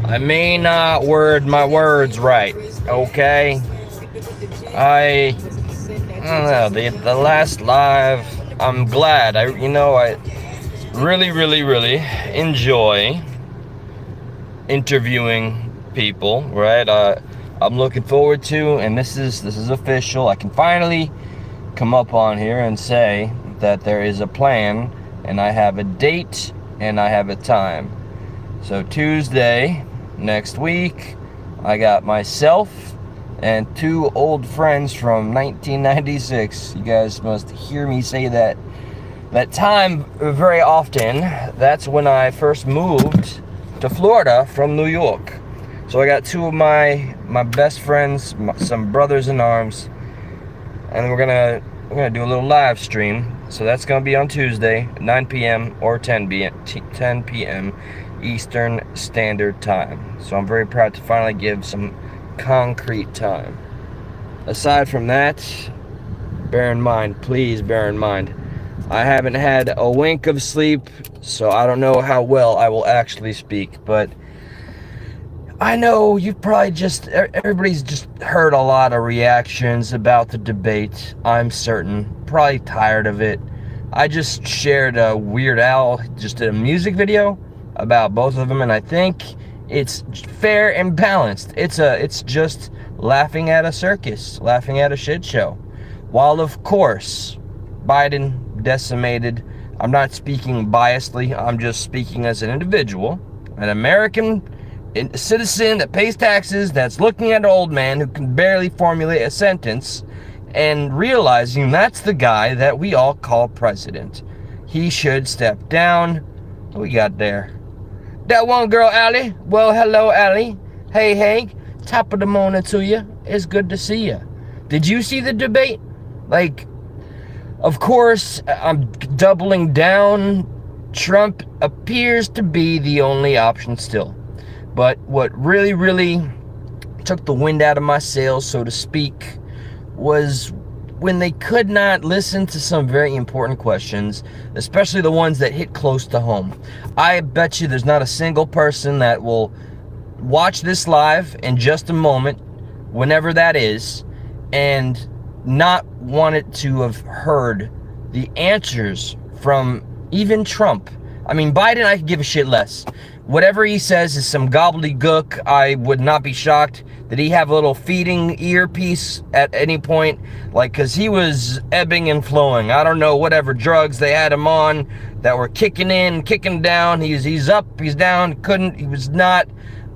I may not word my words right, okay? I don't know, the last live, I'm glad. I really enjoy interviewing people, right? I'm looking forward to, and this is official. I can finally come up on here and say that there is a plan, and I have a date, and I have a time. So Tuesday next week, I got myself and two old friends from 1996. You guys must hear me say that time very often. That's when I first moved to Florida from New York. So I got two of my best friends, some brothers in arms, and we're gonna do a little live stream. So that's gonna be on Tuesday, 9 p.m. or 10 p.m. Eastern Standard Time. So I'm very proud to finally give some concrete time. Aside from that, please bear in mind, I haven't had a wink of sleep, so I don't know how well I will actually speak, but I know everybody's just heard a lot of reactions about the debate. I'm certain, probably tired of it. I just shared a Weird Al, just did a music video about both of them, and I think it's fair and balanced. It's just laughing at a circus, laughing at a shit show. While of course, Biden decimated, I'm not speaking biasly, I'm just speaking as an individual, an American citizen that pays taxes, that's looking at an old man who can barely formulate a sentence, and realizing that's the guy that we all call president. He should step down. What we got there? That one girl, Allie. Well, hello, Allie. Hey, Hank. Top of the morning to you. It's good to see you. Did you see the debate? Of course, I'm doubling down. Trump appears to be the only option still. But what really took the wind out of my sails, so to speak, was when they could not listen to some very important questions, especially the ones that hit close to home. I bet you there's not a single person that will watch this live in just a moment, whenever that is, and not want it to have heard the answers from even Trump. I mean, Biden, I could give a shit less. Whatever he says is some gobbledygook. I would not be shocked. Did he have a little feeding earpiece at any point? Because he was ebbing and flowing. I don't know, whatever drugs they had him on that were kicking in, kicking down. He's up, he's down,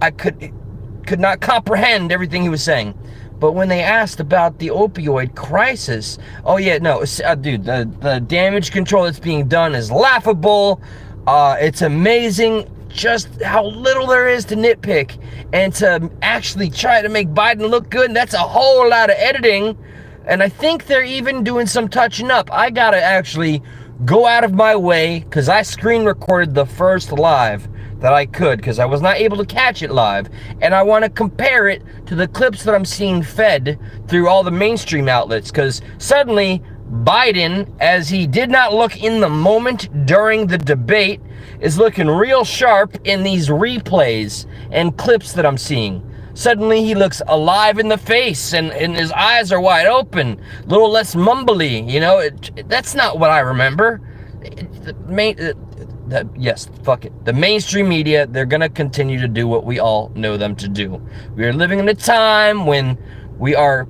I could not comprehend everything he was saying. But when they asked about the opioid crisis, oh yeah, no, dude, the damage control that's being done is laughable. It's amazing just how little there is to nitpick, and to actually try to make Biden look good, and that's a whole lot of editing. And I think they're even doing some touching up. I gotta actually go out of my way, because I screen recorded the first live that I could, because I was not able to catch it live, and I want to compare it to the clips that I'm seeing fed through all the mainstream outlets, because suddenly Biden, as he did not look in the moment during the debate, is looking real sharp in these replays and clips that I'm seeing. Suddenly he looks alive in the face, and his eyes are wide open, a little less mumbly, that's not what I remember. Yes, fuck it. The mainstream media, they're gonna continue to do what we all know them to do. We are living in a time when we are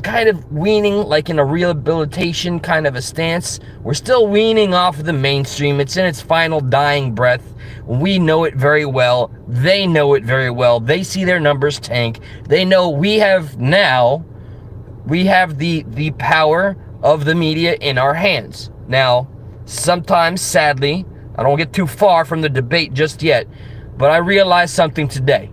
kind of weaning, like in a rehabilitation kind of a stance. We're still weaning off of the mainstream. It's in its final dying breath. We know it very well. They know it very well. They see their numbers tank. They know we have the power of the media in our hands. Now, sometimes, sadly, I don't get too far from the debate just yet, but I realized something today.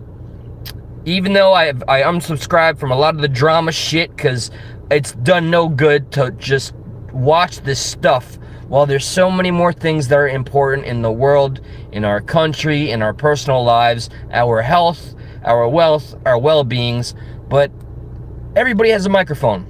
Even though I unsubscribed from a lot of the drama shit, because it's done no good to just watch this stuff, while there's so many more things that are important in the world, in our country, in our personal lives, our health, our wealth, our well-beings. But everybody has a microphone.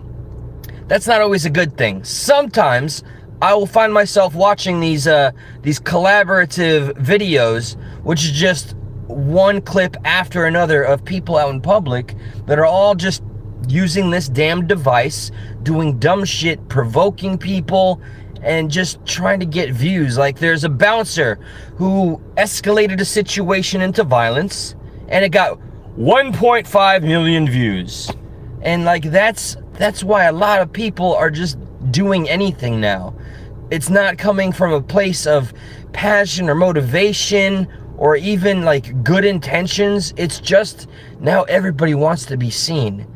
That's not always a good thing. Sometimes I will find myself watching these collaborative videos, which is just one clip after another of people out in public that are all just using this damn device, doing dumb shit, provoking people, and just trying to get views. Like, there's a bouncer who escalated a situation into violence, and it got 1.5 million views. And like, that's why a lot of people are just doing anything now. It's not coming from a place of passion or motivation or even like good intentions. It's just now everybody wants to be seen.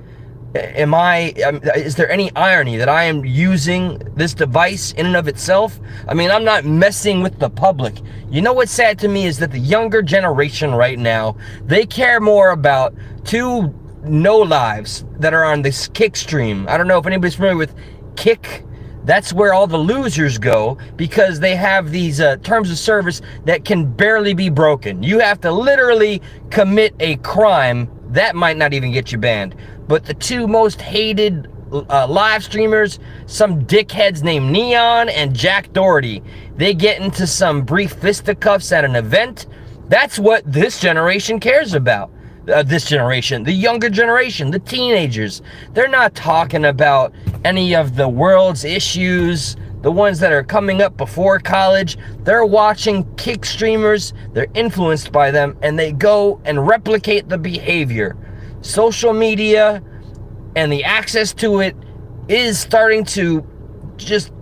Is there any irony that I am using this device in and of itself? I mean, I'm not messing with the public. You know what's sad to me is that the younger generation right now, they care more about two no lives that are on this Kick stream. I don't know if anybody's familiar with Kick. That's where all the losers go, because they have these terms of service that can barely be broken. You have to literally commit a crime. That might not even get you banned. But the two most hated live streamers, some dickheads named Neon and Jack Doherty, they get into some brief fisticuffs at an event. That's what this generation cares about. This generation, the younger generation, the teenagers. They're not talking about any of the world's issues, the ones that are coming up before college. They're watching Kick streamers, they're influenced by them, and they go and replicate the behavior. Social media and the access to it is starting to just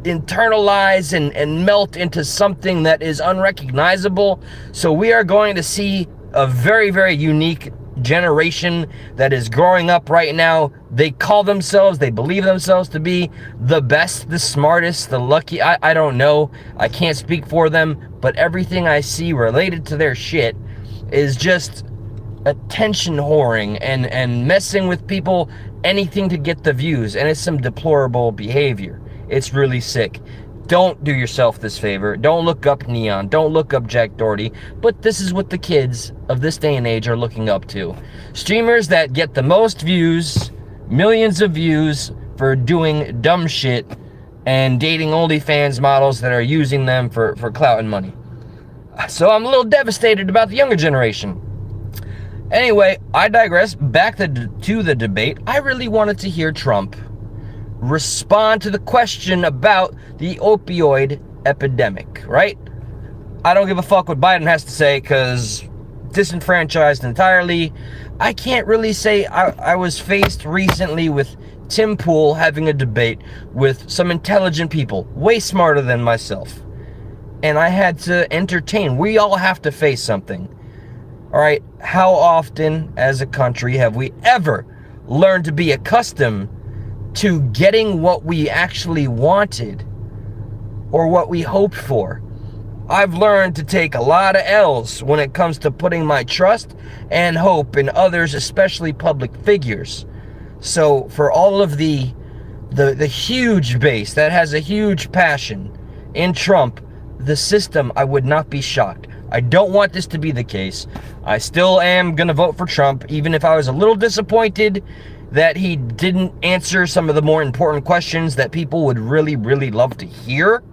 internalize and melt into something that is unrecognizable. So we are going to see a very, very unique generation that is growing up right now. They believe themselves to be the best, the smartest, the lucky. I don't know. I can't speak for them, but everything I see related to their shit is just attention whoring and messing with people, anything to get the views, and it's some deplorable behavior. It's really sick. Don't do yourself this favor. Don't look up Neon. Don't look up Jack Doherty. But this is what the kids of this day and age are looking up to. Streamers that get the most views, millions of views for doing dumb shit and dating OnlyFans models that are using them for clout and money. So I'm a little devastated about the younger generation. Anyway, I digress. Back to the debate. I really wanted to hear Trump respond to the question about the opioid epidemic, right? I don't give a fuck what Biden has to say, because disenfranchised entirely. I can't really say. I was faced recently with Tim Pool having a debate with some intelligent people, way smarter than myself. And I had to entertain. We all have to face something. All right, how often as a country have we ever learned to be accustomed to getting what we actually wanted or what we hoped for? I've learned to take a lot of L's when it comes to putting my trust and hope in others, especially public figures. So for all of the huge base that has a huge passion in Trump, the system, I would not be shocked. I don't want this to be the case. I still am going to vote for Trump, even if I was a little disappointed that he didn't answer some of the more important questions that people would really, really love to hear.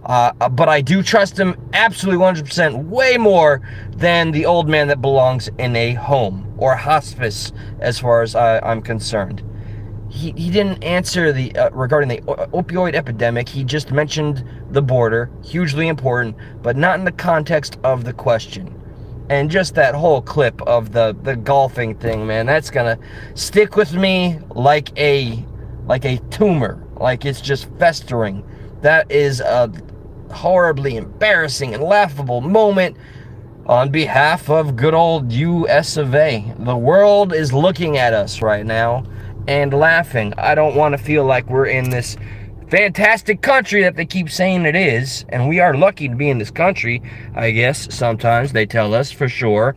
But I do trust him absolutely 100%, way more than the old man that belongs in a home or hospice, as far as I'm concerned. He didn't answer regarding the opioid epidemic. He just mentioned the border, hugely important, but not in the context of the question. And just that whole clip of the golfing thing, man, that's gonna stick with me like a tumor, like it's just festering. That is a horribly embarrassing and laughable moment on behalf of good old US of A. The world is looking at us right now and laughing. I don't want to feel like we're in this fantastic country that they keep saying it is, and we are lucky to be in this country, I guess. Sometimes they tell us, for sure.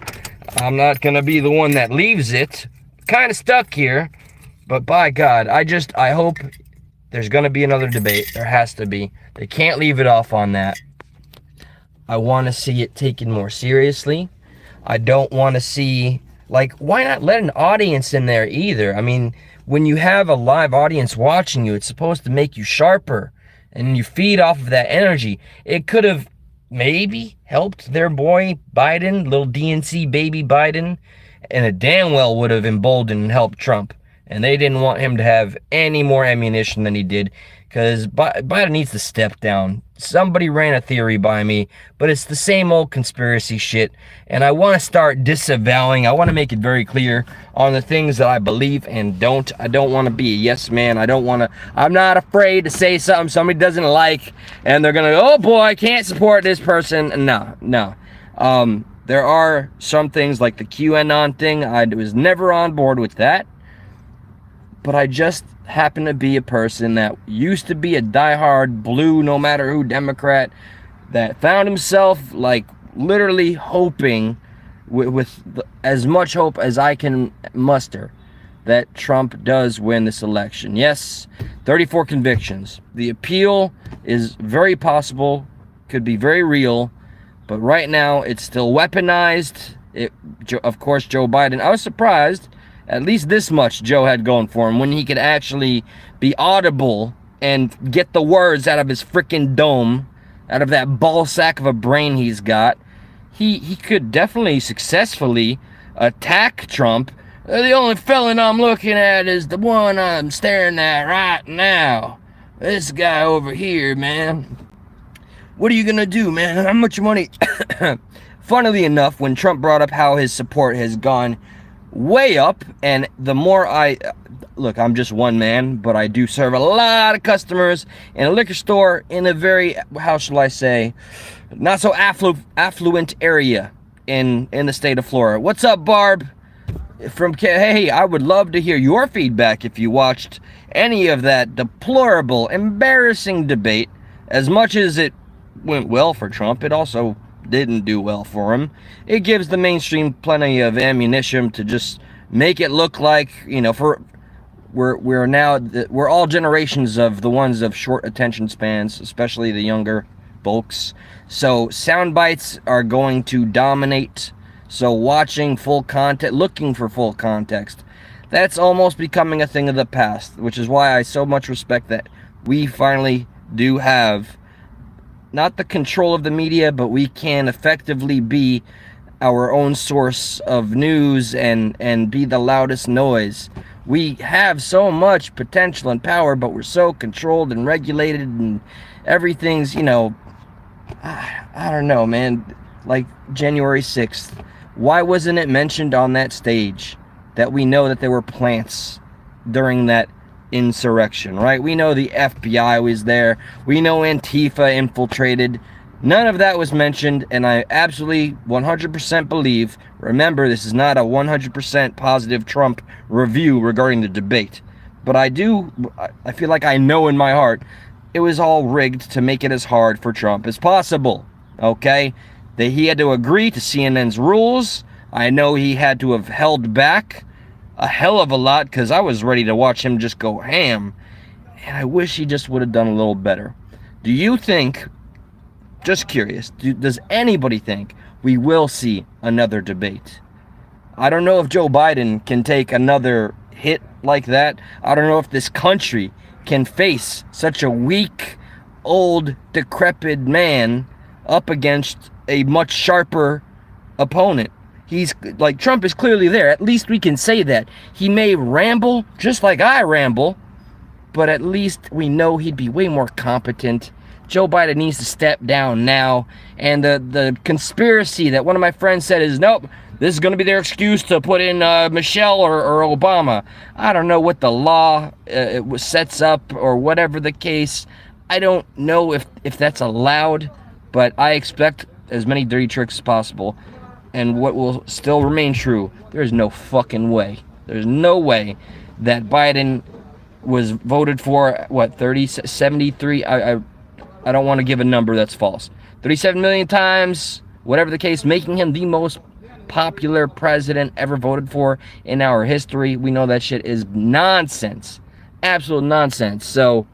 I'm not gonna be the one that leaves it. Kind of stuck here, but by God, I hope there's gonna be another debate. There has to be. They can't leave it off on that. I want to see it taken more seriously. I don't want to see, like, why not let an audience in there either? I mean, when you have a live audience watching you, it's supposed to make you sharper, and you feed off of that energy. It could have maybe helped their boy Biden, little DNC baby Biden, and it damn well would have emboldened and helped Trump. And they didn't want him to have any more ammunition than he did, because Biden needs to step down. Somebody ran a theory by me, but it's the same old conspiracy shit, and I want to start disavowing. I want to make it very clear on the things that I believe and don't. I don't want to be a yes man. I'm not afraid to say something somebody doesn't like, and they're gonna go, oh boy, I can't support this person. No. There are some things like the QAnon thing. I was never on board with that. But I just happen to be a person that used to be a diehard blue, no matter who Democrat, that found himself like literally hoping with as much hope as I can muster that Trump does win this election. Yes, 34 convictions. The appeal is very possible, could be very real, but right now it's still weaponized. Of course, Joe Biden, I was surprised. At least this much Joe had going for him, when he could actually be audible and get the words out of his freaking dome, out of that ball sack of a brain he's got. He could definitely successfully attack Trump. The only felon I'm looking at is the one I'm staring at right now. This guy over here, man. What are you gonna do, man? How much money? Funnily enough, when Trump brought up how his support has gone way up, and the more look, I'm just one man, but I do serve a lot of customers in a liquor store in a very, how shall I say, not so affluent area in the state of Florida. What's up, Barb? Hey, I would love to hear your feedback if you watched any of that deplorable, embarrassing debate. As much as it went well for Trump, it also didn't do well for him. It gives the mainstream plenty of ammunition to just make it look like, we're all generations of the ones of short attention spans, especially the younger folks. So sound bites are going to dominate. So watching full content, looking for full context, that's almost becoming a thing of the past, which is why I so much respect that we finally do have not the control of the media, but we can effectively be our own source of news and be the loudest noise. We have so much potential and power, but we're so controlled and regulated, and everything's, I don't know, man. Like January 6th, why wasn't it mentioned on that stage that we know that there were plants during that insurrection, right? We know the FBI was there. We know Antifa infiltrated. None of that was mentioned, and I absolutely 100% believe, remember, this is not a 100% positive Trump review regarding the debate, but I feel like I know in my heart it was all rigged to make it as hard for Trump as possible, okay? That he had to agree to CNN's rules. I know he had to have held back a hell of a lot, because I was ready to watch him just go ham, and I wish he just would have done a little better. Do you think, just curious, does anybody think we will see another debate? I don't know if Joe Biden can take another hit like that. I don't know if this country can face such a weak, old, decrepit man up against a much sharper opponent. He's like, Trump is clearly there. At least we can say that. He may ramble just like I ramble, but at least we know he'd be way more competent. Joe Biden needs to step down now. And the conspiracy that one of my friends said is, nope, this is going to be their excuse to put in Michelle or Obama. I don't know what the law sets up or whatever the case. I don't know if that's allowed, but I expect as many dirty tricks as possible. And what will still remain true, there's no fucking way. There's no way that Biden was voted for, 73? I don't want to give a number that's false. 37 million times, whatever the case, making him the most popular president ever voted for in our history. We know that shit is nonsense. Absolute nonsense. So,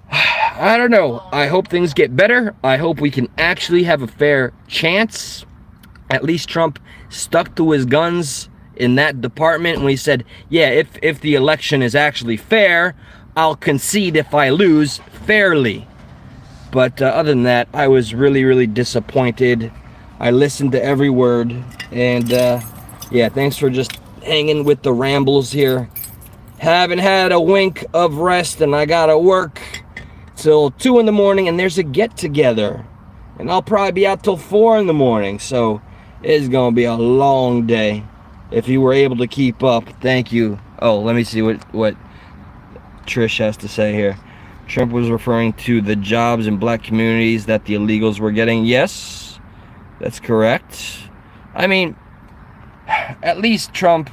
I don't know. I hope things get better. I hope we can actually have a fair chance. At least Trump stuck to his guns in that department when he said, yeah, if the election is actually fair, I'll concede if I lose fairly. But other than that, I was really, really disappointed. I listened to every word. And yeah, thanks for just hanging with the rambles here. Haven't had a wink of rest, and I gotta work till 2 in the morning, and there's a get-together. And I'll probably be out till 4 in the morning, so it's gonna be a long day. If you were able to keep up, thank you. Oh, let me see what Trish has to say here. Trump was referring to the jobs in black communities that the illegals were getting. Yes, that's correct. I mean, at least Trump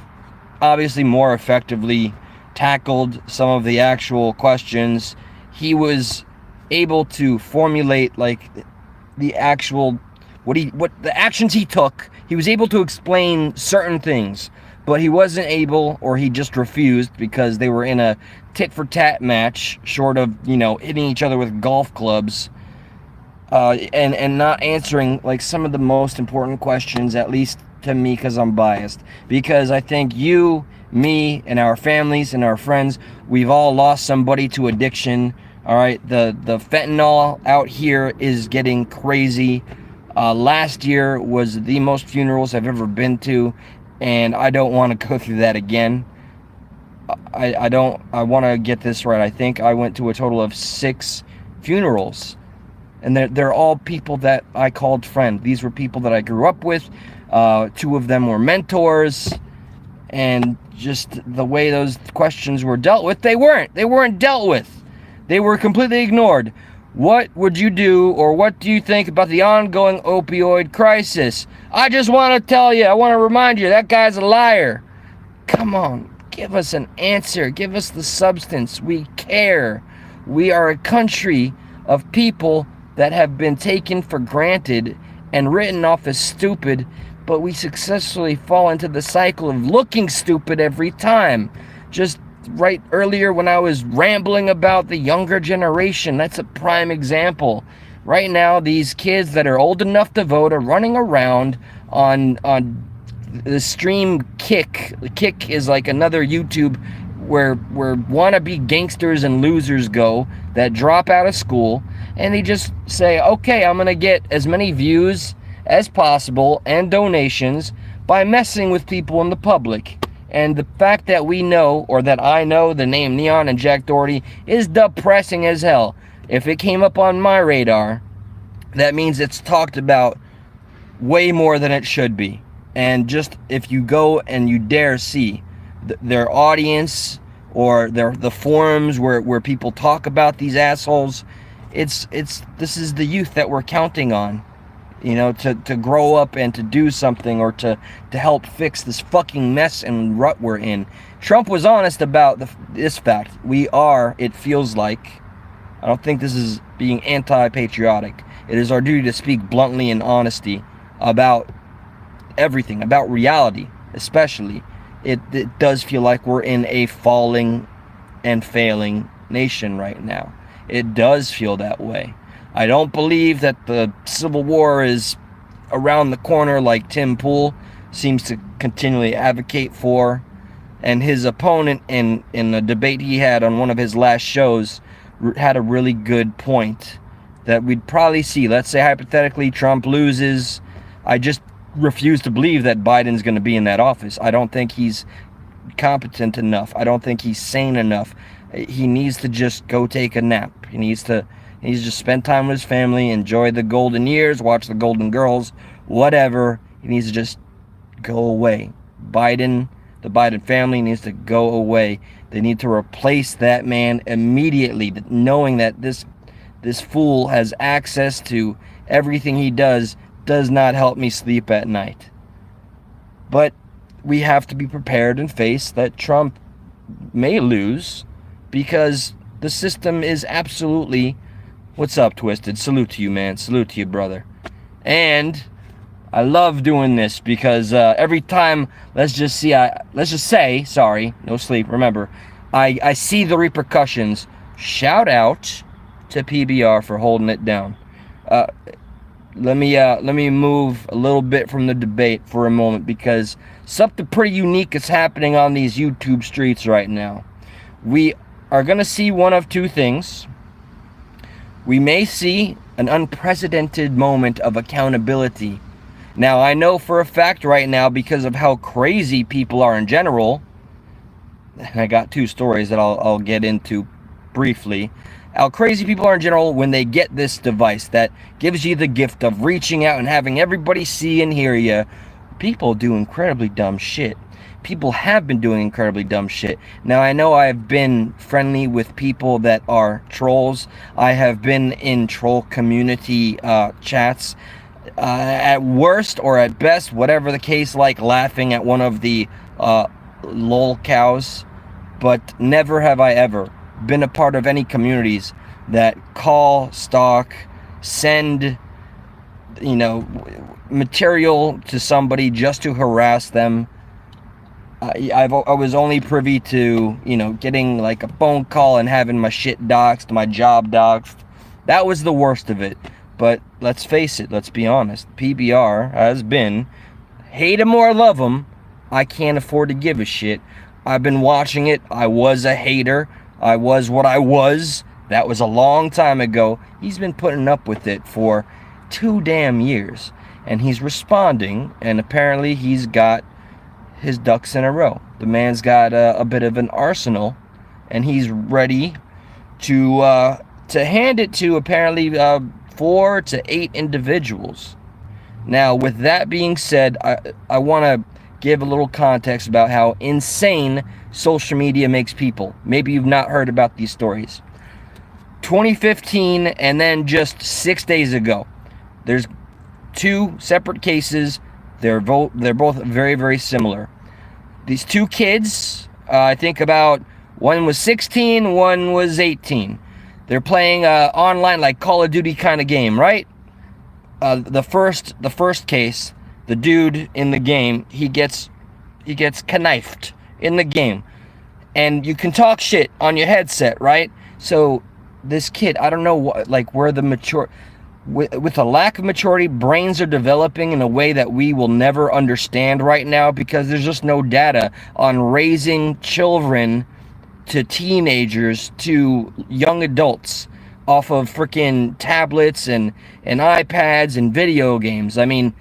obviously more effectively tackled some of the actual questions. He was able to formulate like the actual what the actions he took. He was able to explain certain things, but he wasn't able, or he just refused, because they were in a tit-for-tat match, short of, you know, hitting each other with golf clubs, and not answering like some of the most important questions, at least to me, because I'm biased. Because I think you, me, and our families and our friends, we've all lost somebody to addiction. All right, the fentanyl out here is getting crazy. Last year was the most funerals I've ever been to, and I don't want to go through that again. I want to get this right. I think I went to a total of 6 funerals, and they're all people that I called friend. These were people that I grew up with. 2 of them were mentors, and just the way those questions were dealt with, they weren't dealt with. They were completely ignored. What would you do, or what do you think about the ongoing opioid crisis? I just want to tell you, I want to remind you, that guy's a liar. Come on, give us an answer. Give us the substance. We care. We are a country of people that have been taken for granted and written off as stupid, but we successfully fall into the cycle of looking stupid every time. Just right earlier when I was rambling about the younger generation, that's a prime example. Right now, these kids that are old enough to vote are running around on the stream Kick. Kick is like another YouTube where wannabe gangsters and losers go that drop out of school, and they just say, okay, I'm gonna get as many views as possible and donations by messing with people in the public. And the fact that we know, or that I know, the name Neon and Jack Doherty is depressing as hell. If it came up on my radar, that means it's talked about way more than it should be. And just if you go and you dare see their audience, or the forums where people talk about these assholes, this is the youth that we're counting on, you know, to grow up and to do something, or to help fix this fucking mess and rut we're in. Trump was honest about this fact. We are, it feels like, I don't think this is being anti-patriotic. It is our duty to speak bluntly in honesty about everything, about reality especially. It does feel like we're in a falling and failing nation right now. It does feel that way. I don't believe that the Civil War is around the corner like Tim Pool seems to continually advocate for. And his opponent in the debate he had on one of his last shows had a really good point that we'd probably see. Let's say hypothetically Trump loses. I just refuse to believe that Biden's going to be in that office. I don't think he's competent enough. I don't think he's sane enough. He needs to just go take a nap. He needs to just spend time with his family, enjoy the golden years, watch the Golden Girls, whatever. He needs to just go away. The Biden family needs to go away. They need to replace that man immediately, knowing that this fool has access to everything he does not help me sleep at night. But we have to be prepared and face that Trump may lose, because the system is absolutely... What's up, Twisted? Salute to you, man. Salute to you, brother. And I love doing this because every time, let's just say, sorry, no sleep, remember, I see the repercussions. Shout out to PBR for holding it down. Let me move a little bit from the debate for a moment, because something pretty unique is happening on these YouTube streets right now. We are going to see one of two things. we may see an unprecedented moment of accountability. Now, I know for a fact right now, because of how crazy people are in general, and I got two stories that I'll get into briefly, how crazy people are in general when they get this device that gives you the gift of reaching out and having everybody see and hear you. People do incredibly dumb shit. People have been doing incredibly dumb shit. Now, I know I've been friendly with people that are trolls. I have been in troll community chats. At worst or at best, whatever the case, like laughing at one of the lol cows. But never have I ever been a part of any communities that call, stalk, send, material to somebody just to harass them. I was only privy to, getting like a phone call and having my shit doxed, my job doxed. That was the worst of it. But let's face it, let's be honest. PBR has been, hate him or love him, I can't afford to give a shit. I've been watching it. I was a hater. I was what I was. That was a long time ago. He's been putting up with it for 2 damn years. And he's responding, and apparently he's got his ducks in a row. The man's got a bit of an arsenal, and he's ready to hand it to apparently 4 to 8 individuals. Now, with that being said, I want to give a little context about how insane social media makes people. Maybe you've not heard about these stories. 2015, and then just 6 days ago, there's 2 separate cases. They're both very, very similar. These 2 kids, I think about one was 16, one was 18. They're playing online, like Call of Duty kind of game, right? The first case, the dude in the game, he gets knifed in the game, and you can talk shit on your headset, right? So this kid, I don't know what, like, where the with a lack of maturity, brains are developing in a way that we will never understand right now, because there's just no data on raising children to teenagers to young adults off of freaking tablets and iPads and video games. I mean,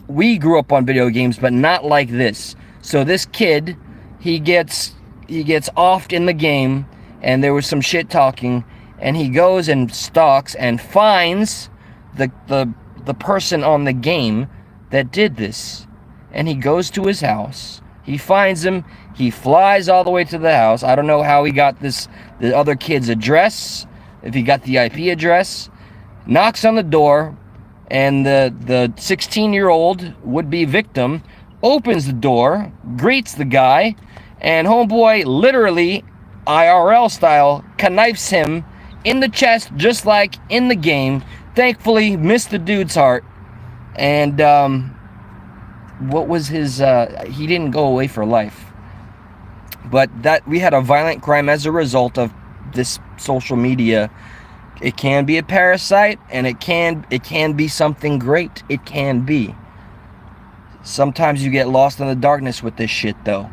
we grew up on video games, but not like this. So this kid, he gets offed in the game, and there was some shit talking, and he goes and stalks and finds the person on the game that did this. And he goes to his house. He finds him. He flies all the way to the house. I don't know how he got the other kid's address, if he got the IP address. Knocks on the door, and the 16-year-old would-be victim opens the door, greets the guy, and homeboy literally, IRL style, knifes him in the chest, just like in the game. Thankfully, missed the dude's heart. And what was his, he didn't go away for life. But that, we had a violent crime as a result of this social media. It can be a parasite, and it can be something great. It can be. Sometimes you get lost in the darkness with this shit, though.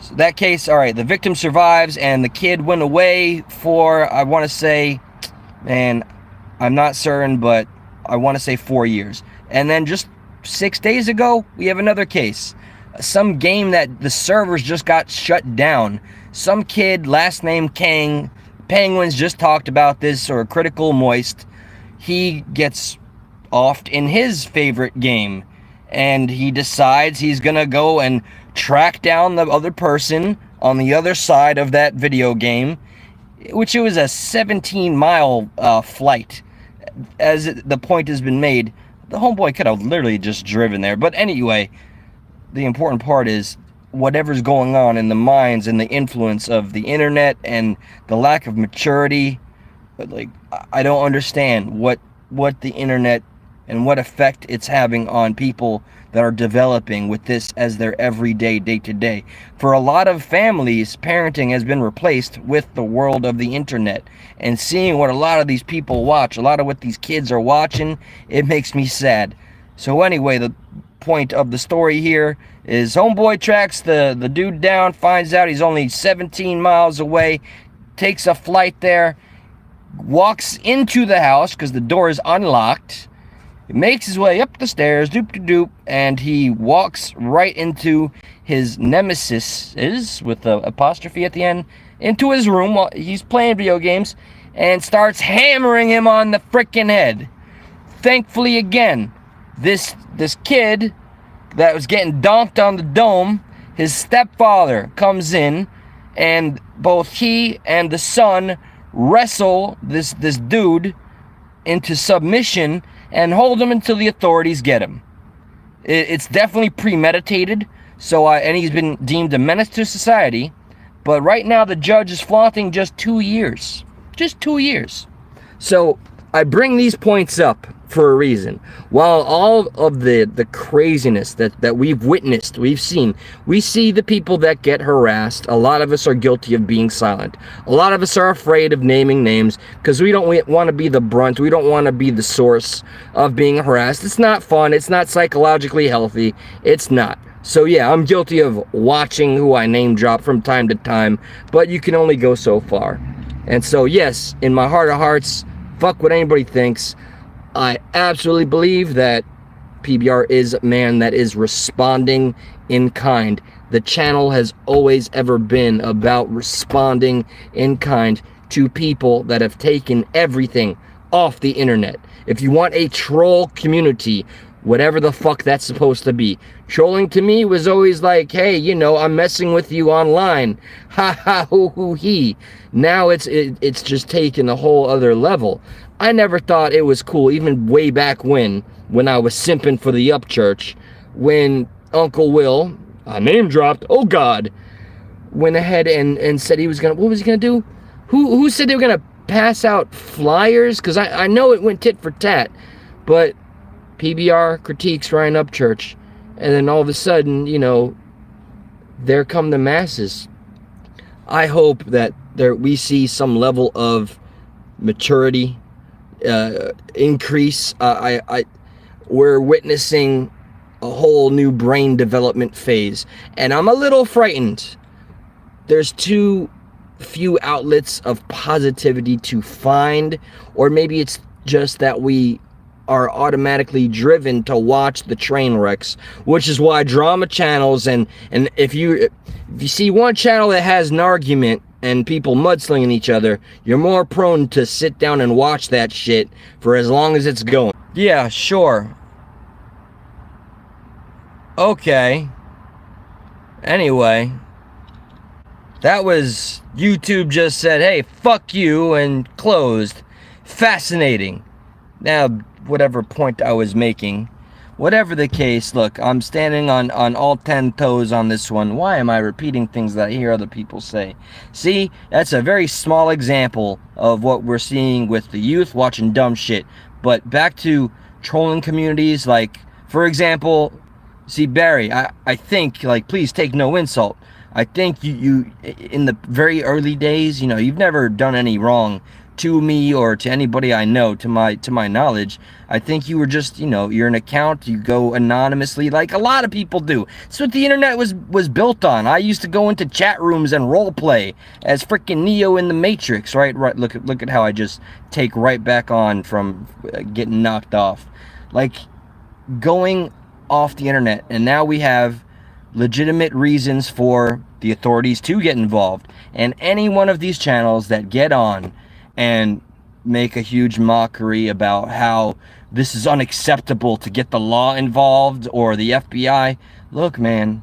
So that case, all right, the victim survives, and the kid went away for, I want to say, man, I'm not certain, but I want to say 4 years. And then just 6 days ago, we have another case. Some game that the servers just got shut down. Some kid, last name Kang, Penguins just talked about this, or Critical Moist. He gets offed in his favorite game, and he decides he's gonna go and track down the other person on the other side of that video game, which it was a 17-mile flight. As the point has been made, the homeboy could have literally just driven there. But anyway, the important part is whatever's going on in the minds and the influence of the internet and the lack of maturity. But like, I don't understand what the internet and what effect it's having on people that are developing with this as their everyday, day-to-day. For a lot of families, parenting has been replaced with the world of the internet. And seeing what a lot of these people watch, a lot of what these kids are watching, it makes me sad. So anyway, the point of the story here is homeboy tracks the dude down, finds out he's only 17 miles away, takes a flight there, walks into the house because the door is unlocked. He makes his way up the stairs, doop-de-doop, and he walks right into his nemesis, with the apostrophe at the end, into his room while he's playing video games, and starts hammering him on the frickin' head. Thankfully, again, this kid that was getting donked on the dome, his stepfather comes in, and both he and the son wrestle this dude into submission and hold him until the authorities get him. It's definitely premeditated, and he's been deemed a menace to society, but right now the judge is flaunting just 2 years. Just 2 years. So I bring these points up for a reason. While all of the craziness that we've witnessed, we see the people that get harassed. A lot of us are guilty of being silent. A lot of us are afraid of naming names because we don't want to be the brunt. We don't want to be the source of being harassed. It's not fun. It's not psychologically healthy. It's not. So yeah, I'm guilty of watching who I name drop from time to time, but you can only go so far. And so yes, in my heart of hearts, fuck what anybody thinks. I absolutely believe that PBR is a man that is responding in kind. The channel has always ever been about responding in kind to people that have taken everything off the internet. If you want a troll community, whatever the fuck that's supposed to be. Trolling to me was always like, hey, I'm messing with you online. Ha ha hoo hoo he. Now it's just taken a whole other level. I never thought it was cool, even way back when I was simping for the Upchurch, when Uncle Will, name dropped, oh God, went ahead and said he was gonna, what was he gonna do? Who said they were gonna pass out flyers? Because I know it went tit for tat, but PBR critiques Ryan Upchurch, and then all of a sudden, there come the masses. I hope that we see some level of maturity increase. We're witnessing a whole new brain development phase, and I'm a little frightened. There's too few outlets of positivity to find, or maybe it's just that we are automatically driven to watch the train wrecks, which is why drama channels and if you see one channel that has an argument and people mudslinging each other, you're more prone to sit down and watch that shit for as long as it's going. Yeah, sure. Okay. Anyway, that was YouTube just said, hey, fuck you, and closed. Fascinating. Now, whatever point I was making, whatever the case, look, I'm standing on all 10 toes on this one. Why am I repeating things that I hear other people say? See, that's a very small example of what we're seeing with the youth watching dumb shit. But back to trolling communities, like, for example, see, Barry, I think, like, please take no insult. I think you in the very early days, you've never done any wrong to me or to anybody I know, to my knowledge. I think you were just, you're an account, you go anonymously like a lot of people do. That's what the internet was built on. I used to go into chat rooms and role play as freaking Neo in the Matrix, right? Look at how I just take right back on from getting knocked off. Like, going off the internet, and now we have legitimate reasons for the authorities to get involved, and any one of these channels that get on and make a huge mockery about how this is unacceptable to get the law involved or the FBI. Look, man,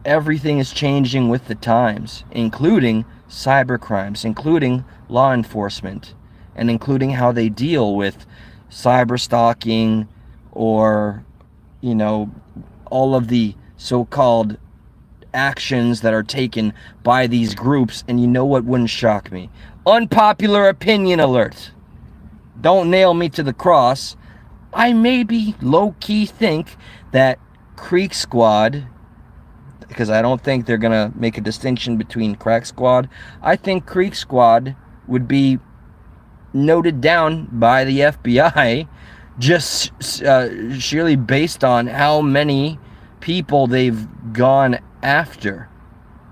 everything is changing with the times, including cyber crimes, including law enforcement, and including how they deal with cyber stalking or, all of the so-called actions that are taken by these groups. And you know what wouldn't shock me? Unpopular opinion alert. Don't nail me to the cross. I maybe low-key think that Creek Squad, because I don't think they're gonna make a distinction between Crack Squad. I think Creek Squad would be noted down by the FBI just sheerly based on how many people they've gone after.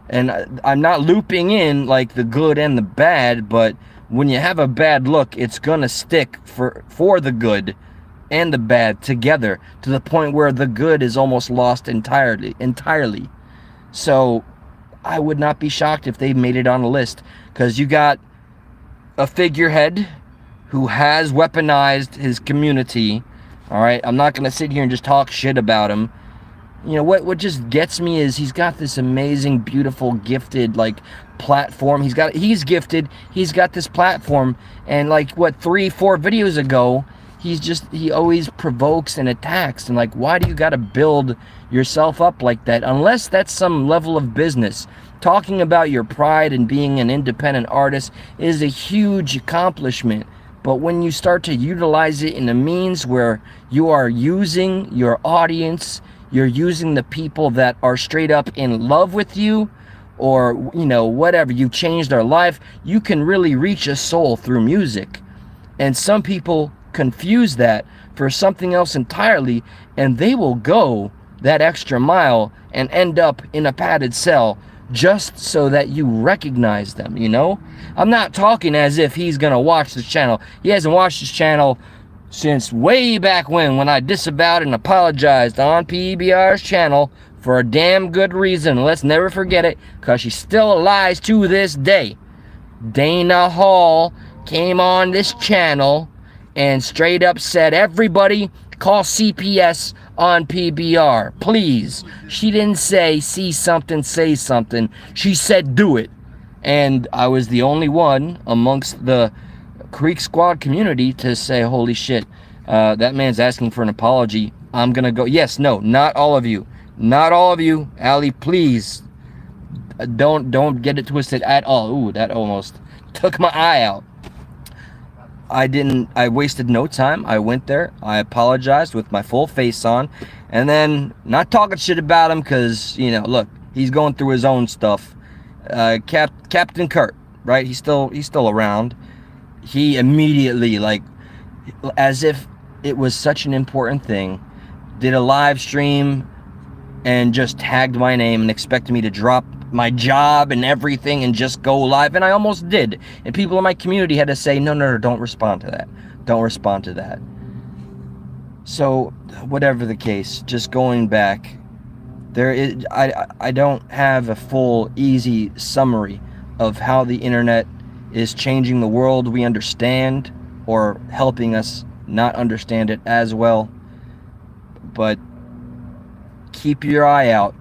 And I'm not looping in like the good and the bad, but when you have a bad look, it's gonna stick for the good and the bad together, to the point where the good is almost lost entirely. So I would not be shocked if they made it on a list, because you got a figurehead who has weaponized his community. All right, I'm not gonna sit here and just talk shit about him. You know what just gets me is he's got this amazing, beautiful, gifted like platform. He's gifted, he's got this platform, and like what, 3-4 videos ago, he always provokes and attacks. And like, why do you gotta build yourself up like that? Unless that's some level of business. Talking about your pride and being an independent artist is a huge accomplishment. But when you start to utilize it in a means where you are using your audience, you're using the people that are straight up in love with you, or, you know, whatever, you changed their life, you can really reach a soul through music. And some people confuse that for something else entirely, and they will go that extra mile and end up in a padded cell just so that you recognize them, you know? I'm not talking as if he's gonna watch this channel. He hasn't watched this channel since way back when I disavowed and apologized on PBR's channel for a damn good reason. Let's never forget it, because she still lies to this day. Dana Hall came on this channel and straight up said, everybody call CPS on PBR, please. She didn't say, see something, say something. She said, do it. And I was the only one amongst the Creek Squad community to say, holy shit, that man's asking for an apology. I'm gonna go. Yes, no, not all of you. Not all of you. Ali, please. Don't get it twisted at all. Ooh, that almost took my eye out. I wasted no time. I went there, I apologized with my full face on, and then not talking shit about him, because, you know, look, he's going through his own stuff. Captain Kurt, right? He's still around. He immediately, like, as if it was such an important thing, did a live stream and just tagged my name and expected me to drop my job and everything and just go live, and I almost did. And people in my community had to say, no, don't respond to that. Don't respond to that. So, whatever the case, just going back, I don't have a full, easy summary of how the internet is changing the world we understand, or helping us not understand it as well. But keep your eye out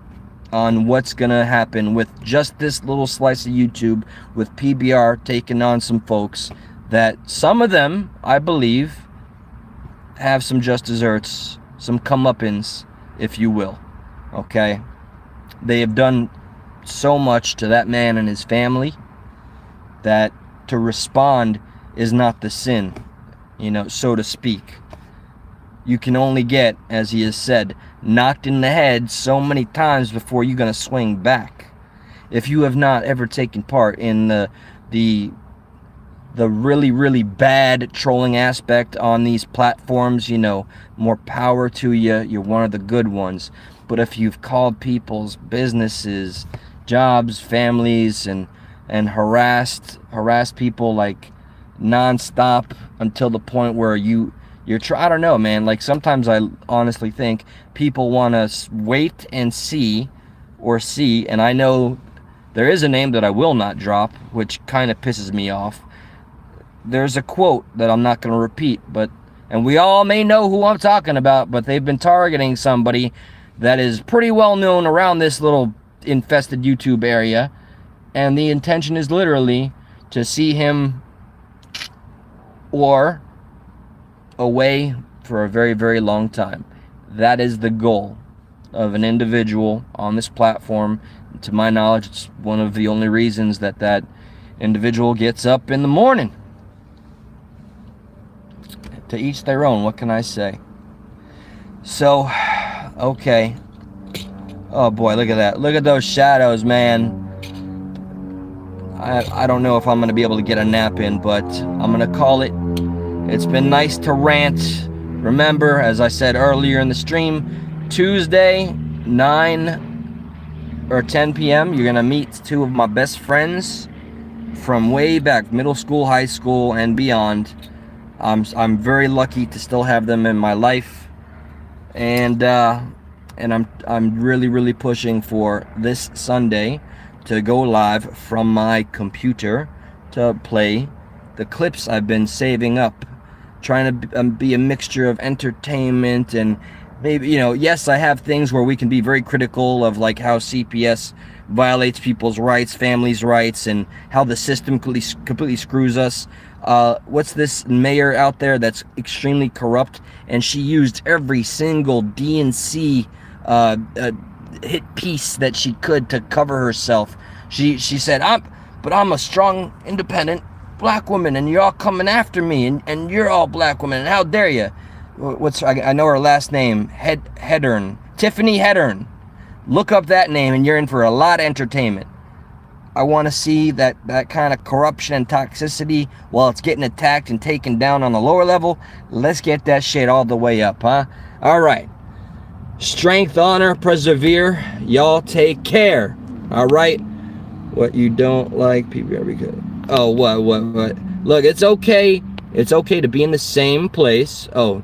on what's gonna happen with just this little slice of YouTube, with PBR taking on some folks that, some of them, I believe, have some just desserts, some comeuppance, if you will. Okay? They have done so much to that man and his family that to respond is not the sin, you know, so to speak. You can only get, as he has said, knocked in the head so many times before you're gonna swing back. If you have not ever taken part in the really, really bad trolling aspect on these platforms, you know, more power to you. You're one of the good ones. But if you've called people's businesses, jobs, families, and harassed people like nonstop until the point where I don't know, man. Like, sometimes I honestly think people want to wait and see, and I know there is a name that I will not drop, which kind of pisses me off. There's a quote that I'm not going to repeat, and we all may know who I'm talking about, but they've been targeting somebody that is pretty well known around this little infested YouTube area, and the intention is literally to see him or away for a very, very long time. That is the goal of an individual on this platform. To my knowledge, it's one of the only reasons that individual gets up in the morning. To each their own, what can I say? So, okay. Oh boy, look at that. Look at those shadows, man. I don't know if I'm going to be able to get a nap in, but I'm going to call it. It's been nice to rant. Remember, as I said earlier in the stream, Tuesday, 9 or 10 p.m., you're going to meet two of my best friends. from way back, middle school, high school, and beyond. I'm very lucky to still have them in my life, and I'm really pushing for this Sunday to go live from my computer to play the clips I've been saving up, trying to be a mixture of entertainment and maybe, yes, I have things where we can be very critical of like how CPS violates people's rights, families' rights, and how the system completely screws us. What's this mayor out there that's extremely corrupt, and she used every single DNC hit piece that she could to cover herself. She said, I'm a strong, independent black woman, and you're all coming after me, and you're all black women, and how dare you? I know her last name, Hedern, Tiffany Hedern. Look up that name, and you're in for a lot of entertainment. I want to see that kind of corruption and toxicity while it's getting attacked and taken down on the lower level. Let's get that shit all the way up, huh? All right. Strength, honor, persevere. Y'all take care. All right. What you don't like, PBR, because... Oh, what? Look, it's okay. It's okay to be in the same place. Oh,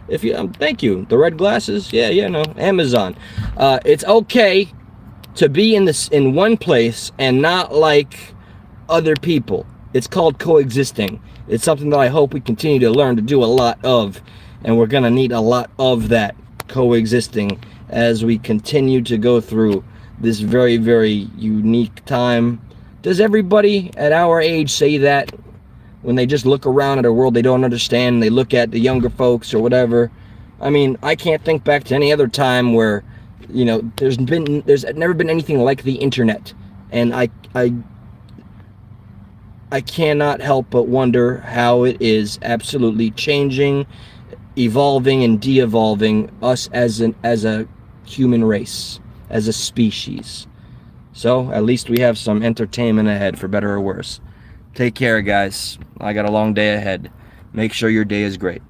if you, thank you. The red glasses, yeah, no, Amazon. It's okay to be in one place and not like other people. It's called coexisting. It's something that I hope we continue to learn to do a lot of, and we're gonna need a lot of that coexisting as we continue to go through this very unique time. Does everybody at our age say that when they just look around at a world they don't understand, and they look at the younger folks or whatever? I mean, I can't think back to any other time where, there's never been anything like the internet, and I cannot help but wonder how it is absolutely changing, evolving, and de-evolving us as a human race, as a species. So at least we have some entertainment ahead, for better or worse. Take care, guys. I got a long day ahead. Make sure your day is great.